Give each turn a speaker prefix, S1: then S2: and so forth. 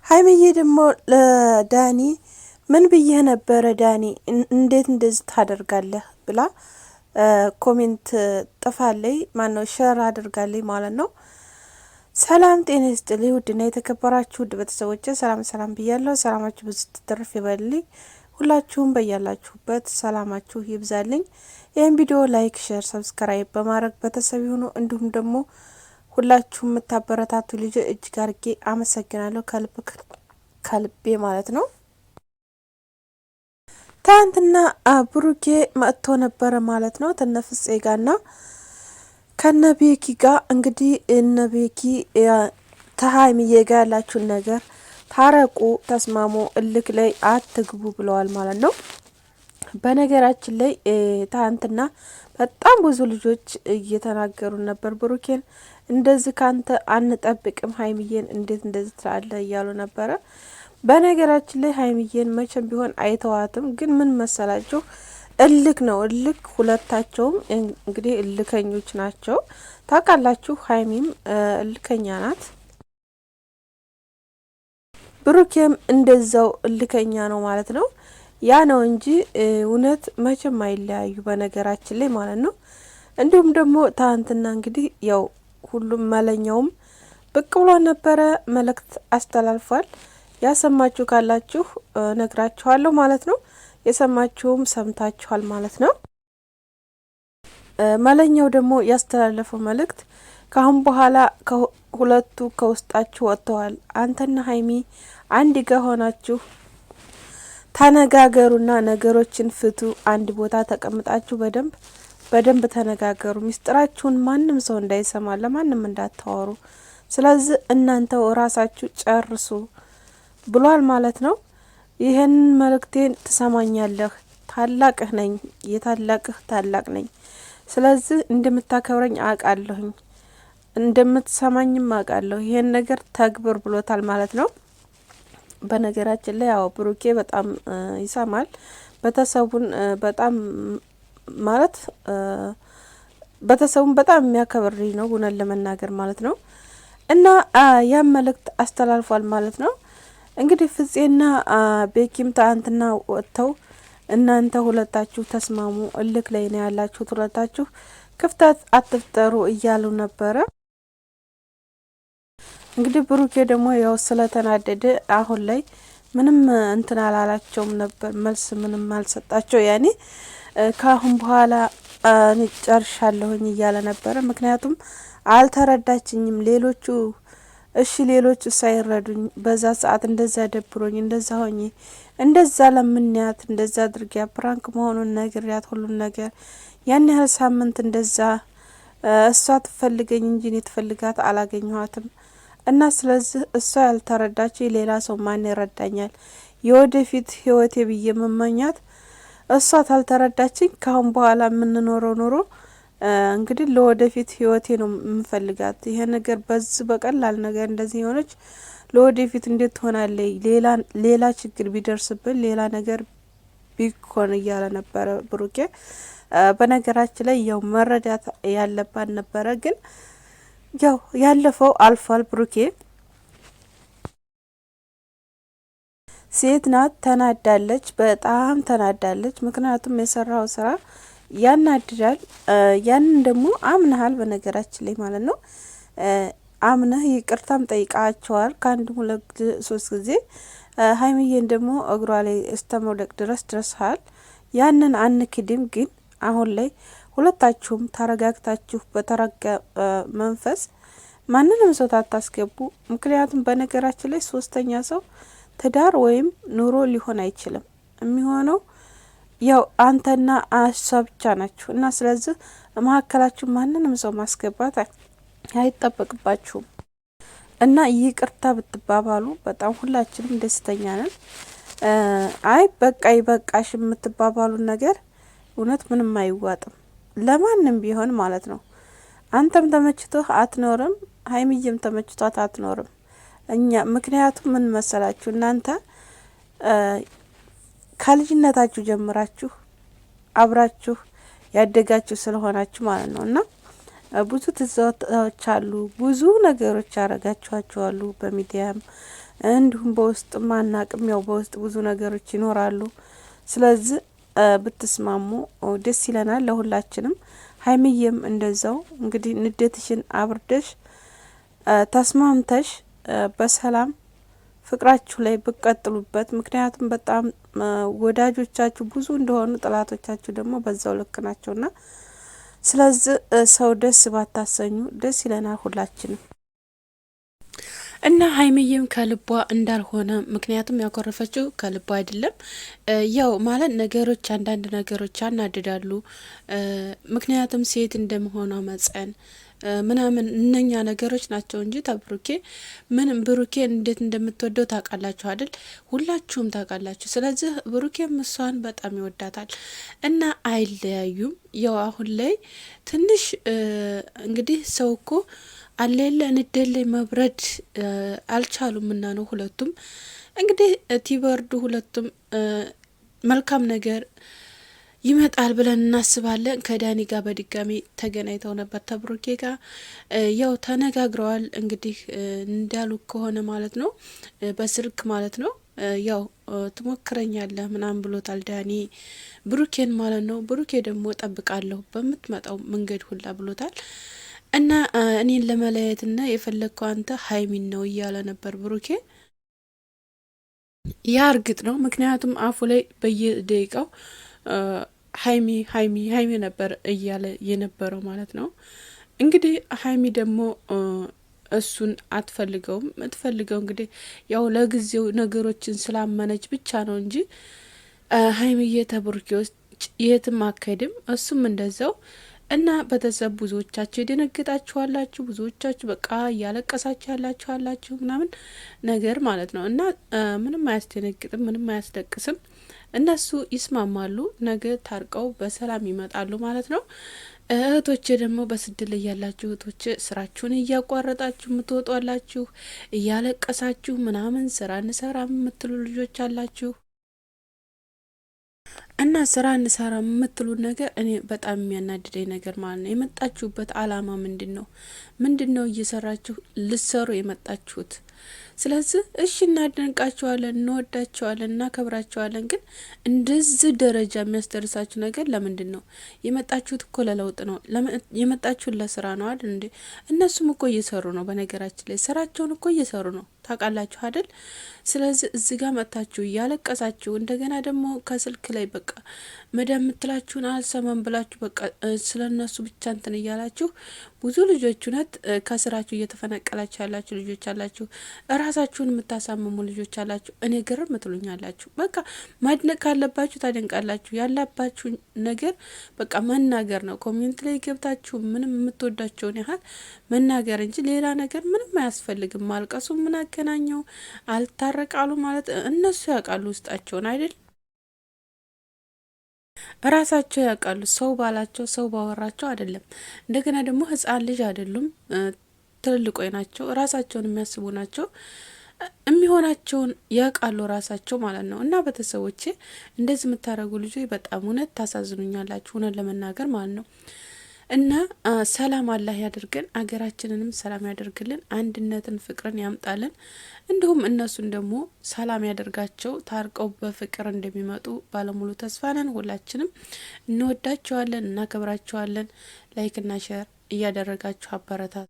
S1: ሀይሚዬ ደግሞ ለዳኒ ምን ብዬ ነበረ ዳኒ እንዴት እንደዚህ ታደርጋለህ ብላ ኮሜንት ጥፋለይ ማነው ሸር አድርጋለይ ማለት ነው። ሰላም ጤና ይስጥልኝ ውድና የተከበራችሁ ውድ ቤተሰቦቼ ሰላም ብያለሁ። ሰላማችሁ ብዙ ትርፍ ይበልልኝ። ሁላችሁም በያላችሁበት ሰላማችሁ ይብዛልኝ። ይህን ቪዲዮ ላይክ፣ ሼር፣ ሰብስክራይብ በማድረግ ቤተሰብ ይሁኑ። እንዲሁም ደግሞ ሁላችሁም የምታበረታቱ ልጅ እጅግ አድርጌ አመሰግናለሁ ከልቤ ማለት ነው። ትናንትና ብሩኬ መጥቶ ነበረ ማለት ነው ተነፍጼ ጋርና ከነቤኪ ጋር እንግዲህ እነቤኪ ተሀይሚዬ ጋር ያላችሁን ነገር ታረቁ፣ ተስማሙ፣ እልክ ላይ አትግቡ ብለዋል ማለት ነው። በነገራችን ላይ ትናንትና በጣም ብዙ ልጆች እየተናገሩ ነበር። ብሩኬን እንደዚህ ካንተ አንጠብቅም፣ ሀይሚዬን እንዴት እንደዚህ ትላለህ እያሉ ነበረ። በነገራችን ላይ ሀይሚዬን መቼም ቢሆን አይተዋትም። ግን ምን መሰላችሁ እልክ ነው እልክ። ሁለታቸውም እንግዲህ እልከኞች ናቸው ታውቃላችሁ። ሀይሚም እልከኛ ናት፣ ብሩኬም እንደዛው እልከኛ ነው ማለት ነው። ያ ነው እንጂ እውነት መቼም አይለያዩ በነገራችን ላይ ማለት ነው። እንዲሁም ደግሞ ትናንትና እንግዲህ ያው ሁሉም መለኛውም ብቅ ብሎ ነበረ፣ መልእክት አስተላልፏል። ያሰማችሁ ካላችሁ ነግራችኋለሁ ማለት ነው። የሰማችሁም ሰምታችኋል ማለት ነው። መለኛው ደግሞ ያስተላለፈው መልእክት ካሁን በኋላ ሁለቱ ከውስጣችሁ ወጥተዋል። አንተና ሀይሚ አንድ ጋ ሆናችሁ ተነጋገሩና ነገሮችን ፍቱ። አንድ ቦታ ተቀምጣችሁ በደንብ ተነጋገሩ። ሚስጥራችሁን ማንም ሰው እንዳይሰማ፣ ለማንም እንዳታወሩ። ስለዚህ እናንተው ራሳችሁ ጨርሱ ብሏል ማለት ነው። ይህን መልእክቴን ትሰማኛለህ? ታላቅህ ነኝ፣ የታላቅህ ታላቅ ነኝ። ስለዚህ እንደምታከብረኝ አውቃለሁኝ፣ እንደምትሰማኝም አውቃለሁ። ይሄን ነገር ተግብር ብሎታል ማለት ነው። በነገራችን ላይ ያው ብሩኬ በጣም ይሰማል። ቤተሰቡን በጣም ማለት ቤተሰቡን በጣም የሚያከብር ነው እውነት ለመናገር ማለት ነው። እና ያን መልእክት አስተላልፏል ማለት ነው። እንግዲህ ፍጼና ቤኪም ትናንትና ወጥተው እናንተ ሁለታችሁ ተስማሙ፣ እልክ ላይ ነው ያላችሁት፣ ሁለታችሁ ክፍተት አትፍጠሩ እያሉ ነበረ። እንግዲህ ብሩኬ ደግሞ ያው ስለተናደደ አሁን ላይ ምንም እንትን አላላቸውም ነበር፣ መልስ ምንም አልሰጣቸው። ያኔ ካሁን በኋላ እኔ ጨርሻለሁኝ እያለ ነበረ። ምክንያቱም አልተረዳችኝም ሌሎቹ እሺ ሌሎቹ ሳይረዱኝ በዛ ሰዓት እንደዛ ደብሮኝ እንደዛ ሆኜ እንደዛ ለምንያት እንደዛ አድርጊያ ፕራንክ መሆኑን ነግሪያት ሁሉን ነገር ያን ያህል ሳምንት እንደዛ እሷ ትፈልገኝ እንጂ እኔ ትፈልጋት አላገኘኋትም። እና ስለዚህ እሷ ያልተረዳች ሌላ ሰው ማን ይረዳኛል? የወደፊት ህይወቴ ብዬ መመኛት እሷ ታልተረዳችኝ ካሁን በኋላ የምንኖረው ኑሮ እንግዲህ ለወደፊት ህይወቴ ነው የምፈልጋት። ይሄ ነገር በዚህ በቀላል ነገር እንደዚህ የሆነች ለወደፊት እንዴት ትሆናለች? ሌላ ችግር ቢደርስብን ሌላ ነገር ቢኮን እያለ ነበረ ብሩኬ። በነገራችን ላይ ያው መረዳት ያለባት ነበረ ግን ያው ያለፈው አልፏል። ብሩኬ ሴት ናት፣ ተናዳለች፣ በጣም ተናዳለች። ምክንያቱም የሰራው ስራ ያናድዳል። ያንን ደግሞ አምነሃል በነገራችን ላይ ማለት ነው። አምነህ ይቅርታም ጠይቃቸዋል ከአንድ ሁለት ሶስት ጊዜ። ሀይሚዬን ደግሞ እግሯ ላይ እስተመውደቅ ድረስ ድረስሃል። ያንን አንክድም። ግን አሁን ላይ ሁለታችሁም ተረጋግታችሁ በተረጋ መንፈስ ማንንም ሰው ታታስገቡ። ምክንያቱም በነገራችን ላይ ሶስተኛ ሰው ትዳር ወይም ኑሮ ሊሆን አይችልም። የሚሆነው ያው አንተና እሷ ብቻ ናችሁ እና ስለዚህ መሀከላችሁ ማንንም ሰው ማስገባት አይጠበቅባችሁም እና ይቅርታ ብትባባሉ በጣም ሁላችንም ደስተኛ ነን። አይ በቃ ይበቃሽ የምትባባሉ ነገር እውነት ምንም አይዋጥም ለማንም ቢሆን ማለት ነው። አንተም ተመችቶህ አትኖርም፣ ሀይሚዬም ተመችቷት አትኖርም። እኛ ምክንያቱም ምን መሰላችሁ እናንተ ከልጅነታችሁ ጀምራችሁ አብራችሁ ያደጋችሁ ስለሆናችሁ ማለት ነው። እና ብዙ ትዝታዎች አሉ፣ ብዙ ነገሮች ያረጋችኋቸዋሉ በሚዲያም እንዲሁም በውስጥ ማናቅም ያው በውስጥ ብዙ ነገሮች ይኖራሉ። ስለዚህ ብትስማሙ ደስ ይለናል ለሁላችንም። ሀይሚዬም እንደዛው እንግዲህ ንዴትሽን አብርደሽ ተስማምተሽ በሰላም ፍቅራችሁ ላይ ብቀጥሉበት። ምክንያቱም በጣም ወዳጆቻችሁ ብዙ እንደሆኑ ጥላቶቻችሁ ደግሞ በዛው ልክ ናቸውና ስለዚህ ሰው ደስ ባታሰኙ ደስ ይለናል ሁላችንም። እና ሀይሚዬም ከልቧ እንዳልሆነ ምክንያቱም ያኮረፈችው ከልቧ አይደለም። ያው ማለት ነገሮች አንዳንድ ነገሮች ያናድዳሉ። ምክንያቱም ሴት እንደመሆኗ መጸን ምናምን እነኛ ነገሮች ናቸው እንጂ ተብሩኬ ምንም ብሩኬ እንዴት እንደምትወደው ታውቃላችሁ አይደል? ሁላችሁም ታውቃላችሁ። ስለዚህ ብሩኬም እሷን በጣም ይወዳታል እና አይለያዩም። ያው አሁን ላይ ትንሽ እንግዲህ ሰው እኮ አለለ ንደለ መብረድ አልቻሉም እና ነው ሁለቱም እንግዲህ ቲበርዱ ሁለቱም መልካም ነገር ይመጣል ብለን እናስባለን። ከዳኒ ጋር በድጋሚ ተገናኝተው ነበር ተብሩኬ ጋር ያው ተነጋግረዋል። እንግዲህ እንዳሉ ከሆነ ማለት ነው በስልክ ማለት ነው ያው ትሞክረኛለህ ምናምን ብሎታል ዳኒ ብሩኬን ማለት ነው። ብሩኬ ደግሞ ጠብቃለሁ በምትመጣው መንገድ ሁላ ብሎታል። እና እኔን ለመለየትና የፈለግከው አንተ ሀይሚን ነው እያለ ነበር ብሩኬ። ያ እርግጥ ነው፣ ምክንያቱም አፉ ላይ በየደቂቃው ሀይሚ ሀይሚ ሀይሚ ነበር እያለ የነበረው ማለት ነው። እንግዲህ ሀይሚ ደግሞ እሱን አትፈልገውም። የምትፈልገው እንግዲህ ያው ለጊዜው ነገሮችን ስላመነች ብቻ ነው እንጂ ሀይሚዬ ተብሩኬ ውስጥ የትም አካሄድም እሱም እንደዛው እና ቤተሰብ ብዙዎቻችሁ የደነግጣችኋላችሁ፣ ብዙዎቻችሁ በቃ እያለቀሳችሁ ያላችኋላችሁ ምናምን ነገር ማለት ነው። እና ምንም አያስደነግጥም፣ ምንም አያስለቅስም። እነሱ ይስማማሉ፣ ነገ ታርቀው በሰላም ይመጣሉ ማለት ነው። እህቶቼ ደግሞ በስደት ላይ ያላችሁ እህቶቼ ስራችሁን እያቋረጣችሁ የምትወጧላችሁ፣ እያለቀሳችሁ ምናምን ስራ እንሰራ የምትሉ ልጆች አላችሁ እና ስራ እንሰራ የምትሉት ነገር እኔ በጣም የሚያናድደኝ ነገር ማለት ነው። የመጣችሁበት አላማ ምንድን ነው? ምንድን ነው እየሰራችሁ ልሰሩ የመጣችሁት? ስለዚህ እሺ እናደንቃቸዋለን፣ እንወዳቸዋለን፣ እናከብራቸዋለን። ግን እንደዚህ ደረጃ የሚያስደርሳችሁ ነገር ለምንድን ነው? የመጣችሁት እኮ ለለውጥ ነው። የመጣችሁት ለስራ ነው አይደል እንዴ? እነሱም እኮ እየሰሩ ነው። በነገራችን ላይ ስራቸውን እኮ እየሰሩ ነው። ታውቃላችሁ አይደል? ስለዚህ እዚህ ጋር መጥታችሁ እያለቀሳችሁ እንደገና ደግሞ ከስልክ ላይ በቃ መዳም የምትላችሁን አልሰማም ብላችሁ በቃ ስለ እነሱ ብቻ እንትን እያላችሁ ብዙ ልጆች እውነት ከስራችሁ እየተፈነቀላችሁ ያላችሁ ልጆች አላችሁ። ራሳችሁን የምታሳምሙ ልጆች አላችሁ። እኔ ግርም ምትሉኛላችሁ። በቃ ማድነቅ ካለባችሁ ታደንቃላችሁ። ያለባችሁ ነገር በቃ መናገር ነው። ኮሜንት ላይ ገብታችሁ ምንም የምትወዳቸውን ያህል መናገር እንጂ ሌላ ነገር ምንም አያስፈልግም። ማልቀሱ ምን አገናኘው? አልታረቃሉ ማለት እነሱ ያውቃሉ ውስጣቸውን አይደል? ራሳቸው ያውቃሉ። ሰው ባላቸው ሰው ባወራቸው አይደለም። እንደገና ደግሞ ህጻን ልጅ አይደሉም፣ ትልልቆይ ናቸው። ራሳቸውን የሚያስቡ ናቸው። የሚሆናቸውን ያውቃሉ ራሳቸው ማለት ነው። እና ቤተሰቦቼ እንደዚህ የምታደርጉ ልጆች በጣም እውነት ታሳዝኑኛላችሁ፣ እውነት ለመናገር ማለት ነው። እና ሰላም አላህ ያደርገን፣ አገራችንንም ሰላም ያደርግልን፣ አንድነትን ፍቅርን ያምጣልን። እንዲሁም እነሱን ደግሞ ሰላም ያደርጋቸው፣ ታርቀው በፍቅር እንደሚመጡ ባለሙሉ ተስፋ ነን። ሁላችንም እንወዳቸዋለን፣ እናከብራቸዋለን። ላይክና ሼር እያደረጋችሁ አበረታት